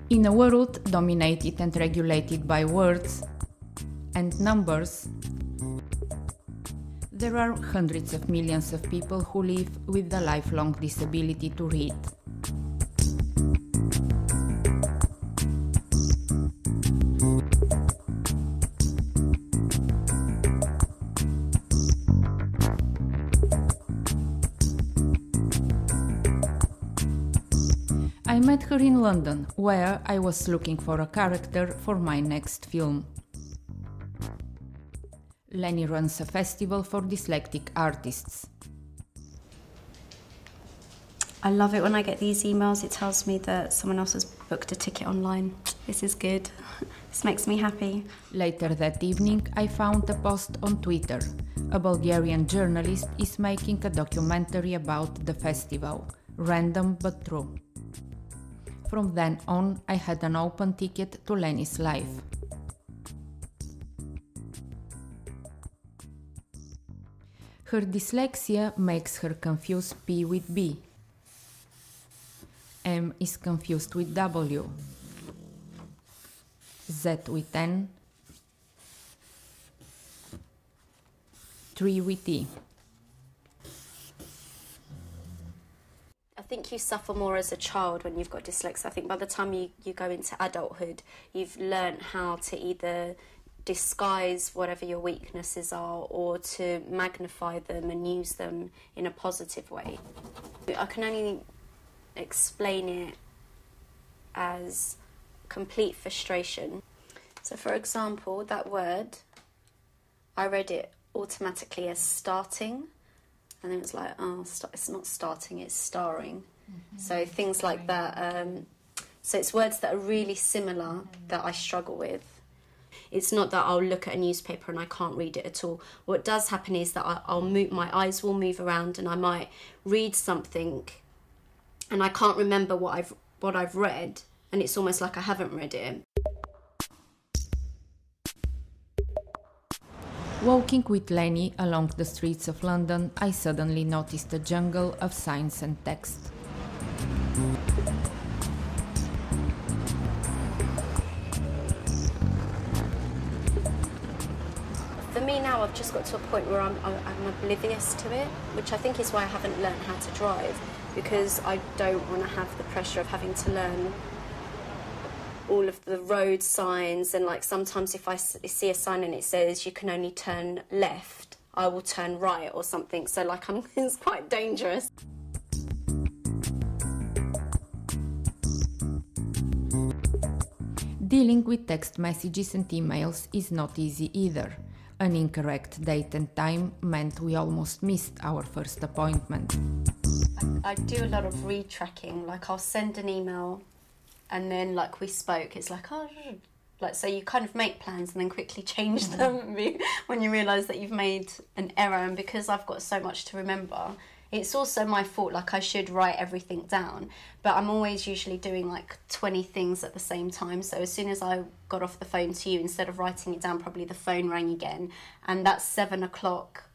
In a world dominated and regulated by words and numbers, there are hundreds of millions of people who live with the lifelong disability to read. I met her in London, where I was looking for a character for my next film. Lennie runs a festival for dyslexic artists. I love it when I get these emails. It tells me that someone else has booked a ticket online. This is good. This makes me happy. Later that evening, I found a post on Twitter. A Bulgarian journalist is making a documentary about the festival. Random but true. From then on, I had an open ticket to Lennie's life. Her dyslexia makes her confuse P with B. M is confused with W. Z with N. 3 with E. I think you suffer more as a child when you've got dyslexia. I think by the time you go into adulthood, you've learned how to either disguise whatever your weaknesses are or to magnify them and use them in a positive way. I can only explain it as complete frustration. So for example, that word, I read it automatically as starting, and then it was like, oh, it's not starting, it's starring. Mm-hmm. So things like that. So it's words that are really similar that I struggle with. It's not that I'll look at a newspaper and I can't read it at all. What does happen is that I'll move, my eyes will move around, and I might read something and I can't remember what I've read, and it's almost like I haven't read it. Walking with Lennie along the streets of London, I suddenly noticed a jungle of signs and text. For me now, I've just got to a point where I'm oblivious to it, which I think is why I haven't learned how to drive, because I don't want to have the pressure of having to learn all of the road signs, and like sometimes if I see a sign and it says you can only turn left, I will turn right or something, so like it's quite dangerous. Dealing with text messages and emails is not easy either. An incorrect date and time meant we almost missed our first appointment. I do a lot of retracking, like I'll send an email and then like we spoke, it's like, oh, like, so you kind of make plans and then quickly change them when you realise that you've made an error. And because I've got so much to remember, it's also my fault, like I should write everything down, but I'm always usually doing like 20 things at the same time. So as soon as I got off the phone to you, instead of writing it down, probably the phone rang again, and that 7 o'clock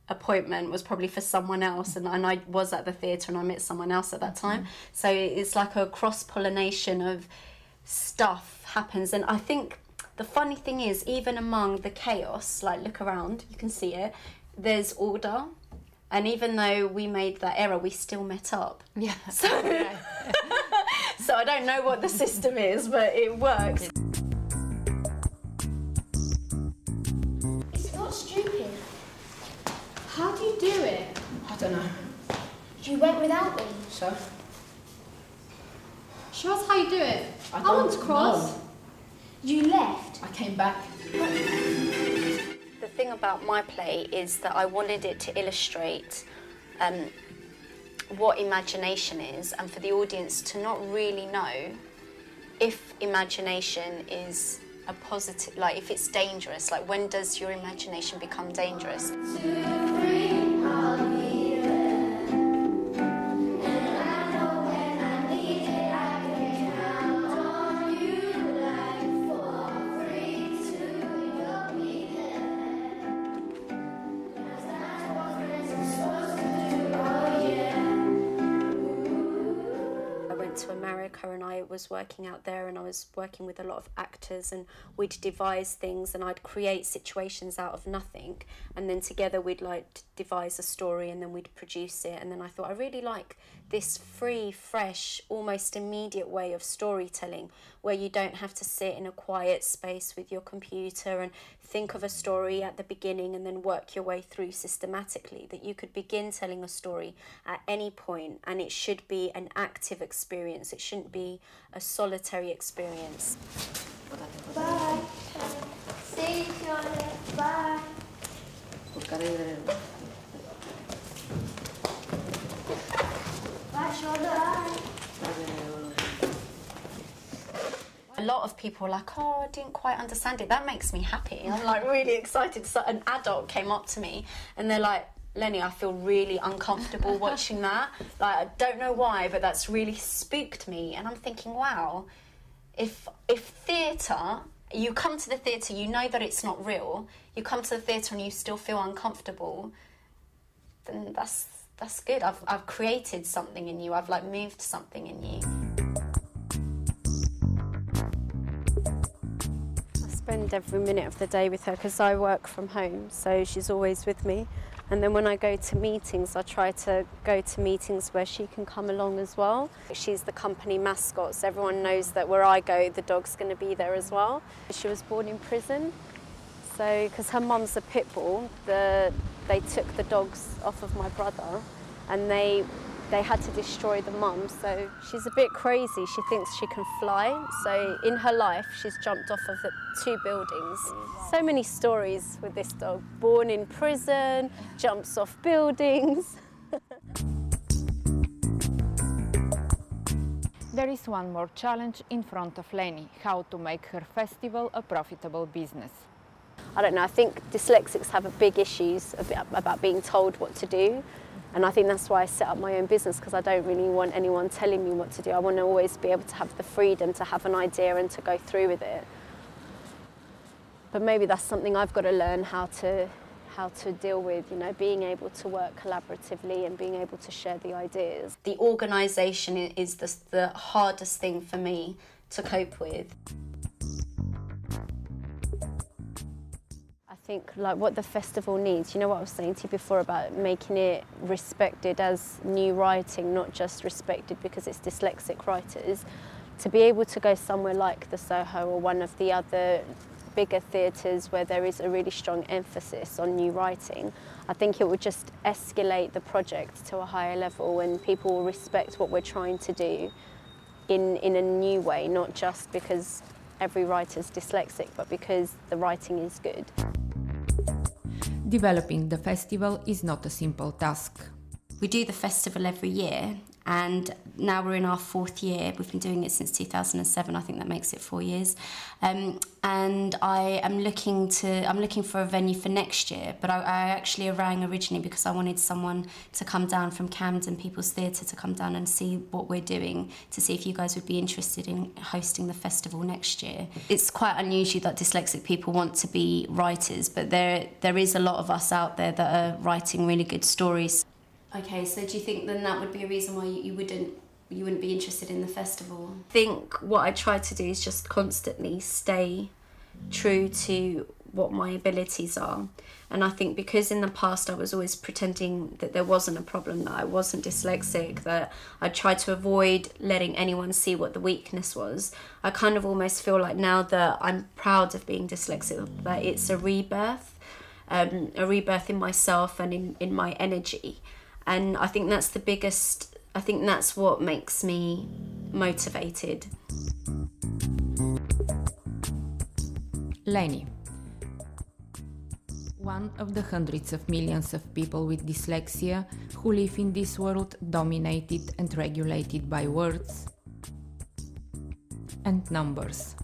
appointment was probably for someone else, and I was at the theatre and I met someone else at that time. So it's like a cross-pollination of stuff happens. And I think the funny thing is, even among the chaos, like look around, you can see it, there's order. And even though we made that error, we still met up. Yeah. So, so I don't know what the system is, but it works. It's not stupid. How do you do it? I don't know. You went without me. So? Show us how you do it. I want to don't cross. know. You left. I came back. The thing about my play is that I wanted it to illustrate what imagination is, and for the audience to not really know if imagination is a positive, like if it's dangerous, like when does your imagination become dangerous? America and I was working out there, and I was working with a lot of actors, and we'd devise things and I'd create situations out of nothing, and then together we'd like devise a story and then we'd produce it. And then I thought I really like this free, fresh, almost immediate way of storytelling where you don't have to sit in a quiet space with your computer and think of a story at the beginning and then work your way through systematically, that you could begin telling a story at any point and it should be an active experience. It shouldn't be a solitary experience. Bye. See you, Charlotte. Bye. Bye, Charlotte. A lot of people are like, oh, I didn't quite understand it. That makes me happy. I'm like really excited. So an adult came up to me and they're like, Lennie, I feel really uncomfortable watching that. Like, I don't know why, but that's really spooked me. And I'm thinking, wow, if theatre, you come to the theatre, you know that it's not real, you come to the theatre and you still feel uncomfortable, then that's good. I've created something in you. I've like moved something in you. I spend every minute of the day with her because I work from home, so she's always with me. And then when I go to meetings, I try to go to meetings where she can come along as well. She's the company mascot, so everyone knows that where I go, the dog's going to be there as well. She was born in prison, so because her mum's a pit bull, they took the dogs off of my brother, and they had to destroy the mum. So she's a bit crazy. She thinks she can fly. So in her life, she's jumped off of the 2 buildings. So many stories with this dog. Born in prison, jumps off buildings. There is one more challenge in front of Lennie: how to make her festival a profitable business. I don't know, I think dyslexics have a big issues about being told what to do. And I think that's why I set up my own business, because I don't really want anyone telling me what to do. I want to always be able to have the freedom to have an idea and to go through with it. But maybe that's something I've got to learn how to deal with, you know, being able to work collaboratively and being able to share the ideas. The organisation is the hardest thing for me to cope with. I think like what the festival needs, you know what I was saying to you before about making it respected as new writing, not just respected because it's dyslexic writers. To be able to go somewhere like the Soho or one of the other bigger theatres where there is a really strong emphasis on new writing, I think it would just escalate the project to a higher level and people will respect what we're trying to do in a new way, not just because every writer's dyslexic, but because the writing is good. Developing the festival is not a simple task. We do the festival every year, and now we're in our 4th year. We've been doing it since 2007. I think that makes it 4 years. And I'm looking for a venue for next year. But I actually rang originally because I wanted someone to come down from Camden People's Theatre to come down and see what we're doing, to see if you guys would be interested in hosting the festival next year. It's quite unusual that dyslexic people want to be writers, but there is a lot of us out there that are writing really good stories. Okay, so do you think then that would be a reason why you wouldn't be interested in the festival? I think what I try to do is just constantly stay true to what my abilities are. And I think because in the past I was always pretending that there wasn't a problem, that I wasn't dyslexic, that I tried to avoid letting anyone see what the weakness was, I kind of almost feel like now that I'm proud of being dyslexic, that it's a rebirth in myself and in my energy. And I think that's the biggest, I think that's what makes me motivated. Lennie, one of the hundreds of millions of people with dyslexia who live in this world dominated and regulated by words and numbers.